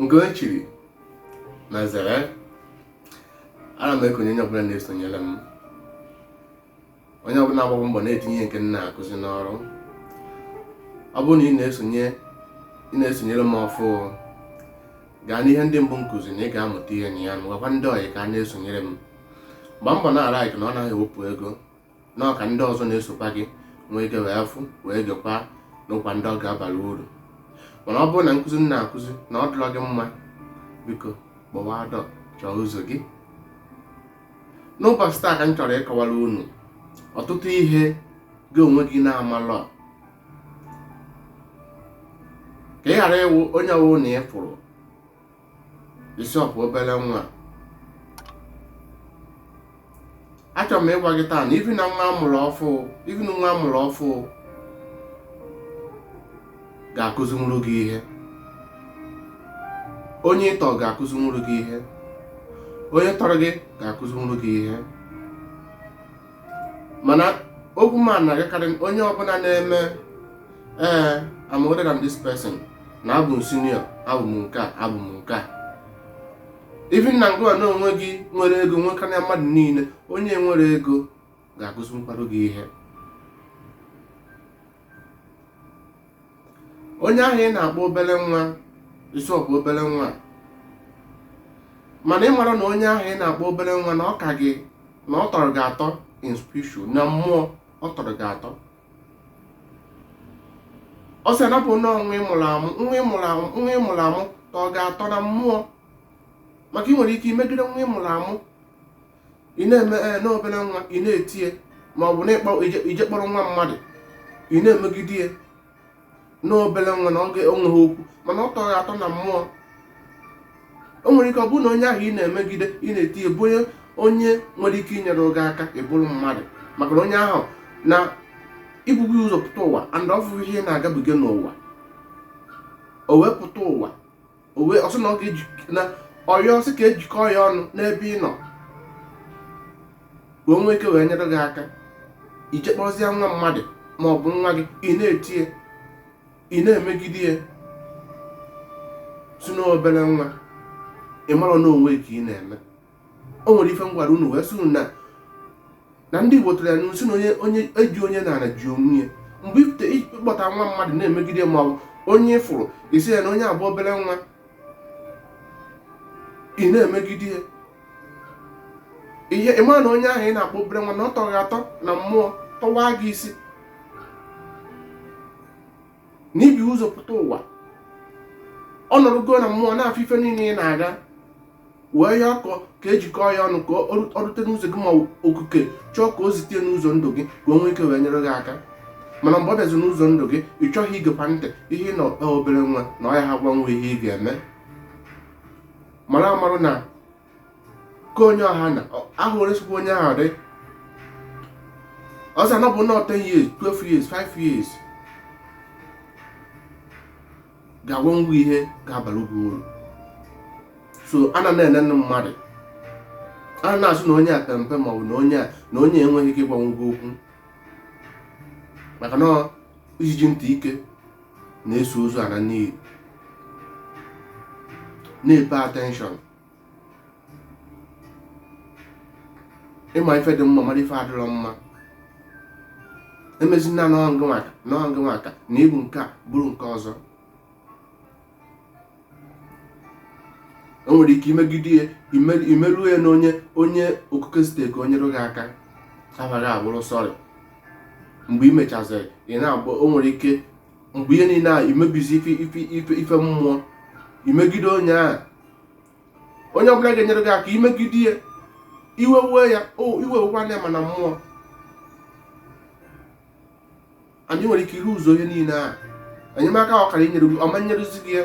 nke o chiri na zere. Ana m ekonye onye ọbụla na-esonyere m, onye ọbụla agbagbo mbọ na-etinye ihe nke m na-akụzi n'ọrụ. Ọ bụrụ na ị na-esonyere m ọfụ, gaa n'ihe ndị mbụ nkụzi na ị ga-amụta ihe na ya, gwakwa ndị ọyị ka a na-esonyere m. Gbaa mbọ na-ara ike na ọ naghị ewepụ ego na ọka ndị ọzọ na-esokwa gị nwee ike wee fụ wee gekwa n'ụkwa ndị ọ ga-abara uru. Mana ọ bụrụ na nkụzi m na-akụzi na ọ dịrọ gị mma, biko gbawa adọ chọọ ụzọ gị. N'ụbọchị taa ka m chọrọ ịkọwara unu ọtụtụ ihe gị onwe gị na-amalọ, ka ị ghara ịwụ onye ọwụ na ị fụrụ isi ọpụ obere nwa. Achọrọ m ịgwa gị taa na ibi na nwa amụrụ ọfụ ga-akụzinwuru gị ihe, onye ịtọ ga-akụzinwuru gị ihe, onye tọrọ gị ga-akụzinwuru gị ihe. Mana okwu m na-agakarị onye ọbụla na-eme I'm older than this person, na abụ m senior, abụ m nke a, abụ m nke a. Even na ngwa na onwe gị nwere ego nwekarịa mmadụ niile, onye nwere ego ga-akụzinwukwara gị ihe. Onye ahụ ị na-akpọ obere nwa, isi ọkpụ obere nwa, mana ị mara na onye ahụ ị na-akpọ obere nwa na ọ ka gị, na ọ tọrọ gị atọ in spiritual, na mmụọ ọ tọrọ gị atọ. Ọ sị anapụ nwa ịmụrụ amụ tọọ gị atọ na mmụọ, maka ị nwere ike imegide nwa ịmụrụ amụ, ị na-eme n'obere nwa, ị na-etie, ma ọ bụ na ije kpọrọ nwa mmadụ, ị na-emegide ya n'obere nwa na oge onweghị okwu, mana ọ tọrọ atọ na mmụọ. O nwere ike ọ bụrụ na onye ahụ ị na-emegide, ị na-etinye bụ onye nwere ike inyere oge aka ịbụrụ mmadụ, maka na onye ahụ na ibugo ụzọ pụta ụwa and ọ fụrụ ihe na-agabiga n'ụwa, o wee pụta ụwa, o wee ọsọ na ọ ga-eji na ọyọ sị ka ejikọọ ya ọnụ n'ebe ị nọ ka o nwee ike wee nyere gị aka. Ije kpọzie nwa mmadụ ma ọ bụ nwa gị, ị na-etinye, ị na-emegide ya si n'obere nwa, ị mara na onwe ka ị na-eme. O nwere ife m gwara unu wee sị unu na ndị Igbo tụrụ ya n'usi na onye eji onye na-ana ji onwe ya. Mgbe ifite ịkpọta nwa mmadụ na-emegide ma ọ bụ onye ịfụrụ isi ya na onye abụ obere nwa, ị na-emegide ya, ị mara na onye ahụ ị na-akpọ obere nwa na ọ tọrọ atọ na mmụọ, tọwa gị isi na ibi ụzọ pụta ụwa. Ọ nọrọgo na mmụọ na-afọ ife niile ị na-aga, wee ya ọkọ ka ejikọọ ya ọnụ ka ọ rute n'ụzọ gị, ma okuke chọọ ka o zite n'ụzọ ndụ gị ka o nwee ike wee nyere gị aka. Mana mgbe ọ bịazi n'ụzọ ndụ gị, ị chọghị igekwa ntị ihe ị nọ obere nwa na ọ ya ha gwanwe ihe ị ga-eme. Mara amarụ na ka onye ọha na ahụrụ esikwa onye ahụ dị ọzọ na ọ bụ na 10 years, 12 years, 5 years ga-agwa ngwa ihe ga-abara gị uru. So ana na-ene mmadụ, ana na-asụ na onye a ka mpe, maọbụ na onye enweghị ike ịgwanwu gị okwu, maka na ijiji ntị ike na-eso ozu ana n'iyi. Na-epe attention, ịma ife dị mma, mara ife adịrọ mma. Emezina n'ọngụ maka na ibu nke a bụrụ nke ọzọ. O nwere ike imegide ya, imeruo ya na onye okuke site ka o nyere gị aka, abaghị abụrụ sọrị. Mgbe ị mechaziri, ị na-agba, o nwere ike mgbe ihe niile a imebizi ife mmụọ, imegide onye ahụ, onye ọbụla ga-enyere gị aka imegide ya, iwewuo ya, iwewukwa ya mana mmụọ. Anyị nwere ike iru ụzọ ihe niile a, enyemaka ọkara inyere gị, ọma nyerezi gị ya.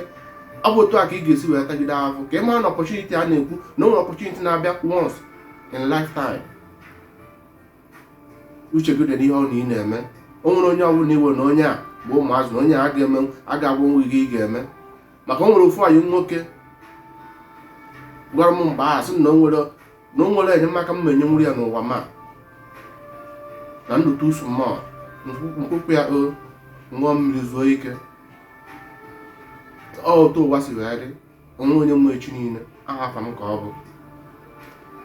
Ọ bụ otu a ka ị ga-esi wee tagide ahụ, ka ị mara na opportunity a na-ekwu na o nwere opportunity na-abịa once in lifetime. Uche gị dị n'ihe ọ na ị na-eme. O nwere onye ọbụla iwe na onye a bụ ụmụazụ, na onye a ga-agwa nwa ihe ị ga-eme. Maka o nwere ofu anyị nwoke gwara m mgbe ahụ sị na o nwere enyemaka m enye nwuri ya n'ụwa ma na ndụ too small, mkpụkpụ ya ṅụọ mmiri zuo ike. Otu ụwa si wee dị. onwe onye mma echi niile, ahafa m ka ọ bụ.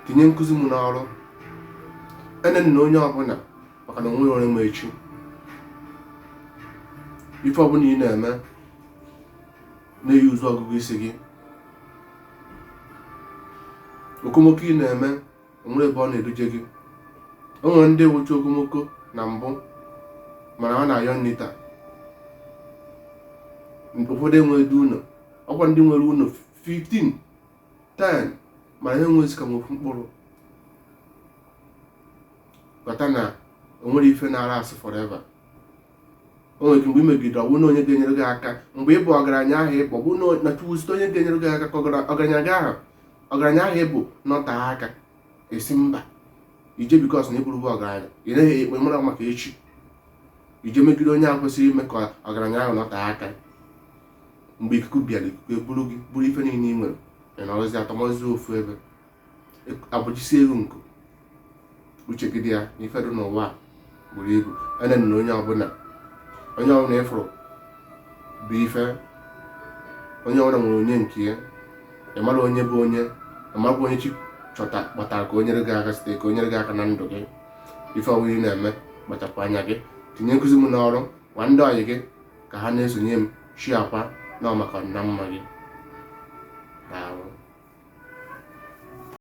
Tinye nkụzi m n'ọrụ, enenna onye ọbụla maka na onwe onye ma echi. Ife ọbụla ị na-eme na-eyi ụzọ ọgụgụ isi gị, okomoko ị na-eme onwere ebe ọ na-eduje gị. O nwere ndị wụcha okomoko na mbụ mana ọ na-ayọ nnita, ụfọdụ enweghị ụlọ, ọkwa ndị nwere ụlọ 15 10 mana ha enwezi ka ofu mkpụrụ. Ghọta na onwere ife na-ara asị forever. O nwere mgbe imegide ọ bụ na onye ga-enyere gị aka, mgbe ị bụ ọgaranya ahụ ịbụ, ọ bụ na tuwuzite onye ga-enyere gị aka ka ọgaranya ahụ ịbụ nọta aka esi mba ije bikos na ịbụrụ ọgaranya, ị naghị ekpe mara maka echi, ije megide onye ahụ kwesịrị ime ka ọgaranya ahụ nọta aka. Mgbe ikuku bịara, ikuku eburu gị bụrụ ife niile ị nwere, ị nọrọzi atọmọzi ofu ebe, abụjisi elu nku. Uche gị dị ya na ife dị n'ụwa buru ibu. Enenna onye ọbụla ịfụrụ bụ ife, onye ọbụla nwere onye nke ya. Ị mara onye bụ onye, ị mara onye chi kpatara ka o nyere gị aka, site ka o nyere gị aka na ndụ gị. Ife ọbụla ị na-eme, kpachapụ anya gị. Tinye nkụzi m n'ọrụ, gwa ndị ọyị gị ka ha na-esonye m shi akwa na maka na mma gị. Daalụ.